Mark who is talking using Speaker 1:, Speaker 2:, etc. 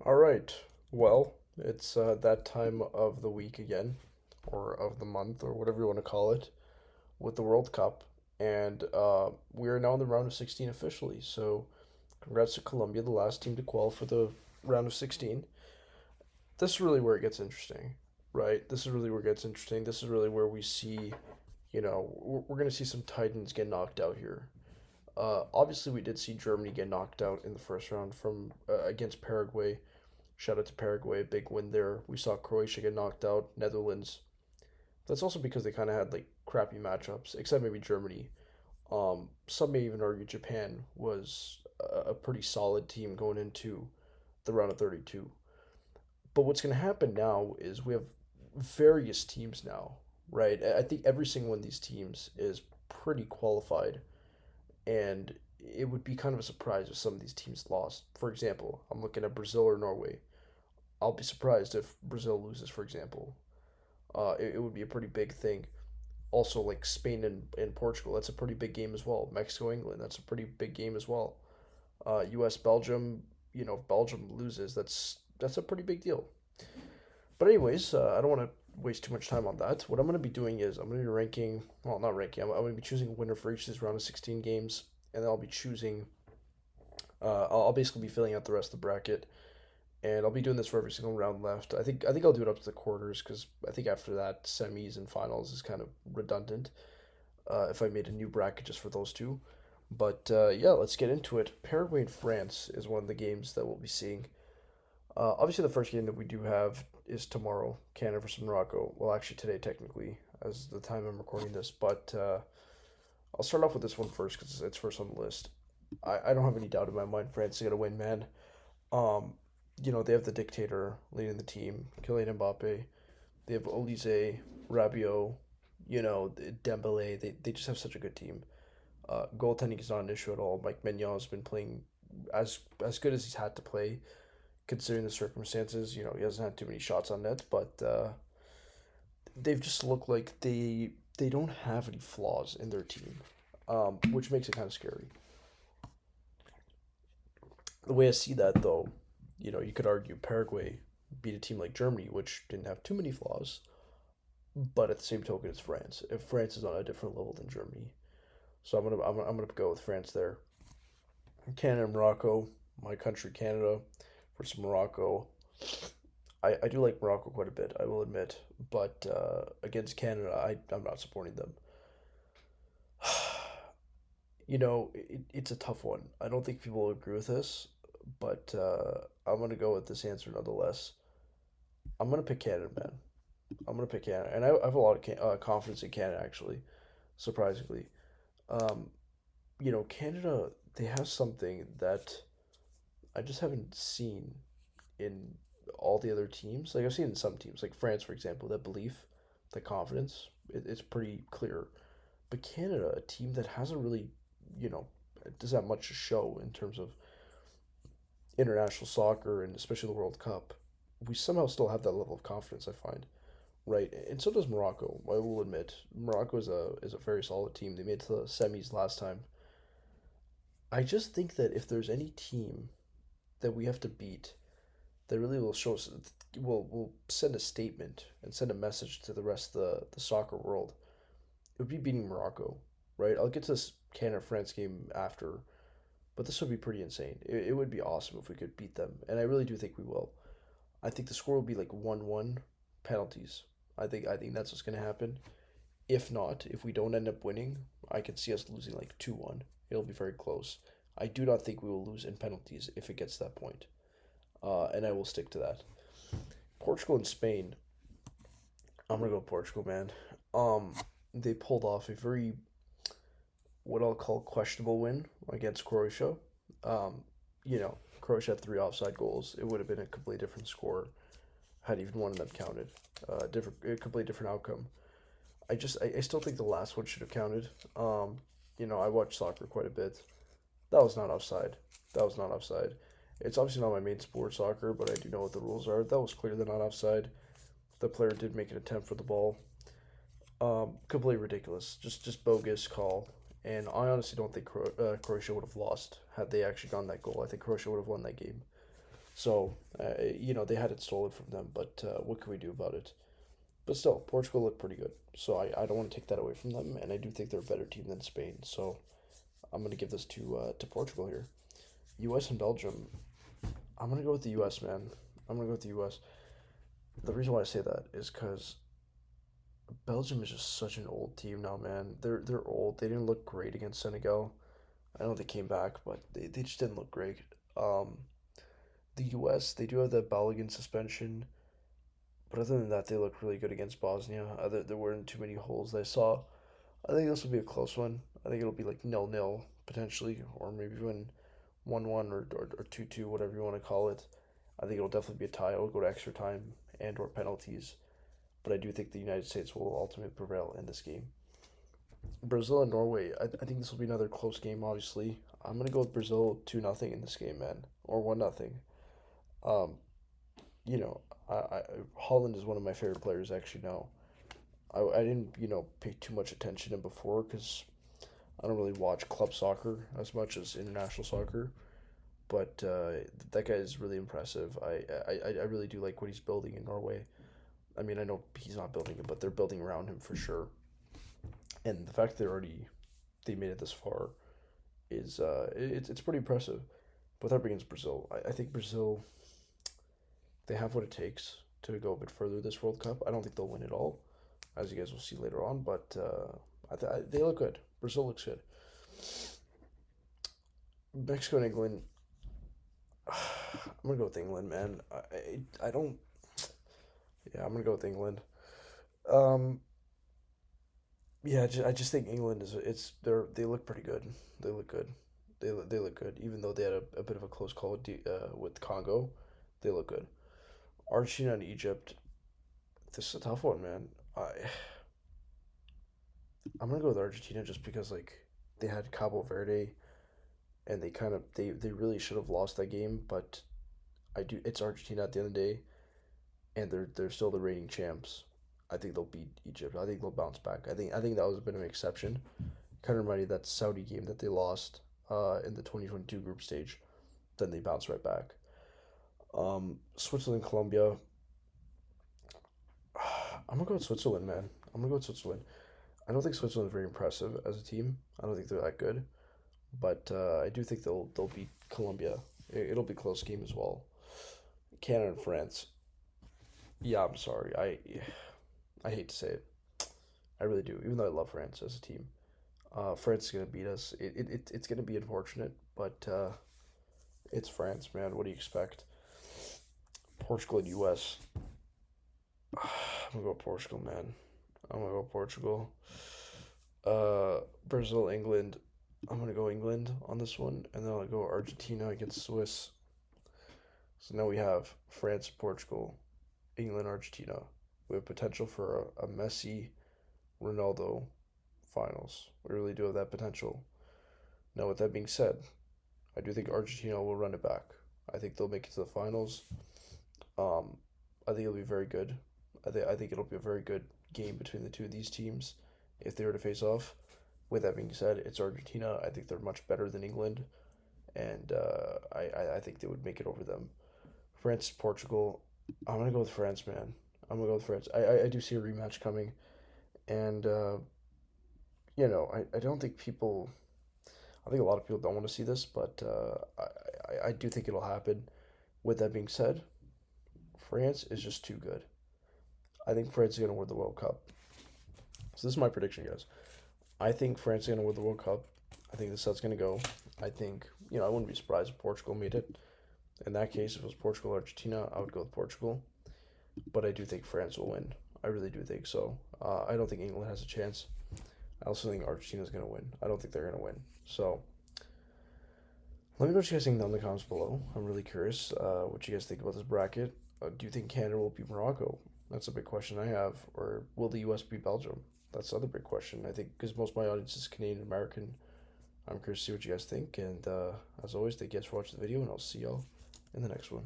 Speaker 1: All right. Well, it's that time of the week again, or of the month, or whatever you want to call it, with the World Cup. And we are now in the round of 16 officially. So, congrats to Colombia, the last team to qualify for the round of 16. This is really where it gets interesting, right? This is really where it gets interesting. This is really where we see, we're going to see some Titans get knocked out here. Obviously, we did see Germany get knocked out in the first round from against Paraguay. Shout out to Paraguay, big win there. We saw Croatia get knocked out, Netherlands. That's also because they kind of had like crappy matchups, except maybe Germany. Some may even argue Japan was a pretty solid team going into the round of 32. But what's going to happen now is we have various teams now, right? I think every single one of these teams is pretty qualified, and it would be kind of a surprise if some of these teams lost. For example, I'm looking at Brazil or Norway. I'll be surprised if Brazil loses, for example. It would be a pretty big thing. Also, like Spain and Portugal, that's a pretty big game as well. Mexico, England, that's a pretty big game as well. U.S. Belgium, if Belgium loses, that's a pretty big deal. But anyways, I don't want to waste too much time on that. What I'm going to be doing is I'm going to be ranking, well, not ranking. I'm going to be choosing a winner for each of these round of 16 games, and then I'll be choosing. I'll basically be filling out the rest of the bracket, and I'll be doing this for every single round left. I think I'll do it up to the quarters because I think after that semis and finals is kind of redundant. If I made a new bracket just for those two, but yeah, let's get into it. Paraguay and France is one of the games that we'll be seeing. Obviously, the first game that we do have is tomorrow, Canada versus Morocco. Well, actually today technically, as the time I'm recording this, but I'll start off with this one first because it's first on the list. I don't have any doubt in my mind France is gonna win, man. Um, they have the dictator leading the team, Kylian Mbappe. They have Olise, Rabiot, Dembele. They just have such a good team. Goaltending is not an issue at all. Mike Maignan has been playing as good as he's had to play, considering the circumstances. He hasn't had too many shots on net, but they've just looked like they don't have any flaws in their team, which makes it kind of scary. The way I see that, though, you could argue Paraguay beat a team like Germany, which didn't have too many flaws, but at the same token, it's France. If France is on a different level than Germany, so I'm gonna go with France there. Canada and Morocco, my country, Canada versus Morocco. I do like Morocco quite a bit, I will admit, but against Canada, I'm not supporting them. It's a tough one. I don't think people will agree with this, but I'm gonna go with this answer nonetheless. I'm gonna pick Canada, man. I'm gonna pick Canada, and I have a lot of confidence in Canada actually, surprisingly. Um, Canada, they have something that I just haven't seen in all the other teams. Like I've seen in some teams, like France, for example, that belief, the confidence, it's pretty clear. But Canada, a team that hasn't really, you know, doesn't have much to show in terms of international soccer and especially the World Cup, we somehow still have that level of confidence, I find. Right, and so does Morocco. I will admit, Morocco is a very solid team. They made it to the semis last time. I just think that if there's any team that we have to beat, that really will show us, will send a statement and send a message to the rest of the soccer world, it would be beating Morocco, right? I'll get to this Canada France game after, but this would be pretty insane. It would be awesome if we could beat them, and I really do think we will. I think the score will be like 1-1 penalties. I think that's what's gonna happen. If not, if we don't end up winning, I can see us losing like 2-1. It'll be very close. I do not think we will lose in penalties if it gets to that point. And I will stick to that. Portugal and Spain. I'm gonna go Portugal, man. Um, they pulled off a very what I'll call questionable win against Croatia. Croatia had three offside goals. It would have been a completely different score had even one of them counted. A completely different outcome. I still think the last one should have counted. I watch soccer quite a bit. That was not offside. That was not offside. It's obviously not my main sport, soccer, but I do know what the rules are. That was clearly not offside. The player did make an attempt for the ball. Completely ridiculous. Just bogus call. And I honestly don't think Croatia would have lost had they actually gotten that goal. I think Croatia would have won that game. So, they had it stolen from them, but what can we do about it? But still, Portugal looked pretty good. So I don't want to take that away from them, and I do think they're a better team than Spain. So I'm going to give this to Portugal here. U.S. and Belgium. I'm going to go with the U.S., man. I'm going to go with the U.S. The reason why I say that is because Belgium is just such an old team now, man. They're old. They didn't look great against Senegal. I know they came back, but they just didn't look great. Um, the U.S. they do have the Balogun suspension, but other than that, they look really good against Bosnia. There weren't too many holes that I saw. I think this will be a close one. I think it'll be like 0-0 potentially, or maybe even 1-1 or 2-2, whatever you want to call it. I think it'll definitely be a tie. It'll go to extra time and or penalties, but I do think the United States will ultimately prevail in this game. Brazil and Norway. I think this will be another close game. Obviously, I'm gonna go with Brazil 2-0 in this game, man, or 1-0. Um, you know, Holland is one of my favorite players actually now. I didn't pay too much attention to him before because I don't really watch club soccer as much as international soccer. But that guy is really impressive. I really do like what he's building in Norway. I mean, I know he's not building it, but they're building around him for sure. And the fact they made it this far is it's pretty impressive. But up against Brazil, I think Brazil they have what it takes to go a bit further this World Cup. I don't think they'll win it all, as you guys will see later on. But they look good. Brazil looks good. Mexico and England. I'm gonna go with England, man. I don't. Yeah, I'm gonna go with England. Um, yeah, I just think England is they look pretty good. They look good. They look good. Even though they had a bit of a close call with Congo, they look good. Argentina and Egypt. This is a tough one, man. I'm gonna go with Argentina just because like they had Cabo Verde and they really should have lost that game, but it's Argentina at the end of the day, and they're still the reigning champs. I think they'll beat Egypt. I think they'll bounce back. I think that was a bit of an exception. Kind of reminded that Saudi game that they lost in the 2022 group stage. Then they bounced right back. Switzerland, Colombia. I'm gonna go with Switzerland, man. I'm gonna go with Switzerland. I don't think Switzerland's very impressive as a team. I don't think they're that good, but I do think they'll beat Colombia. It'll be a close game as well. Canada and France. Yeah, I'm sorry. I hate to say it. I really do. Even though I love France as a team, France is gonna beat us. It's gonna be unfortunate, but it's France, man. What do you expect? Portugal and U.S. I'm gonna go Portugal, man. I'm gonna go Portugal. Brazil, England. I'm gonna go England on this one, and then I'll go Argentina against Swiss. So now we have France, Portugal, England, Argentina. We have potential for a Messi, Ronaldo finals. We really do have that potential. Now, with that being said, I do think Argentina will run it back. I think they'll make it to the finals. Um, I think it'll be very good. I think it'll be a very good game between the two of these teams if they were to face off. With that being said, it's Argentina. I think they're much better than England, and I think they would make it over them. France, Portugal. I'm gonna go with France, man. I'm gonna go with France. I do see a rematch coming, and I don't think people. I think a lot of people don't want to see this, but I do think it'll happen. With that being said, France is just too good. I think France is gonna win the World Cup. So this is my prediction, guys. I think France is gonna win the World Cup. I think this is how it's gonna go. I think I wouldn't be surprised if Portugal made it. In that case, if it was Portugal or Argentina, I would go with Portugal. But I do think France will win. I really do think so. I don't think England has a chance. I also think Argentina is going to win. I don't think they're going to win. So let me know what you guys think down in the comments below. I'm really curious what you guys think about this bracket. Do you think Canada will beat Morocco? That's a big question I have. Or will the U.S. beat Belgium? That's the other big question. I think because most of my audience is Canadian American. I'm curious to see what you guys think. And as always, thank you guys for watching the video, and I'll see y'all in the next one.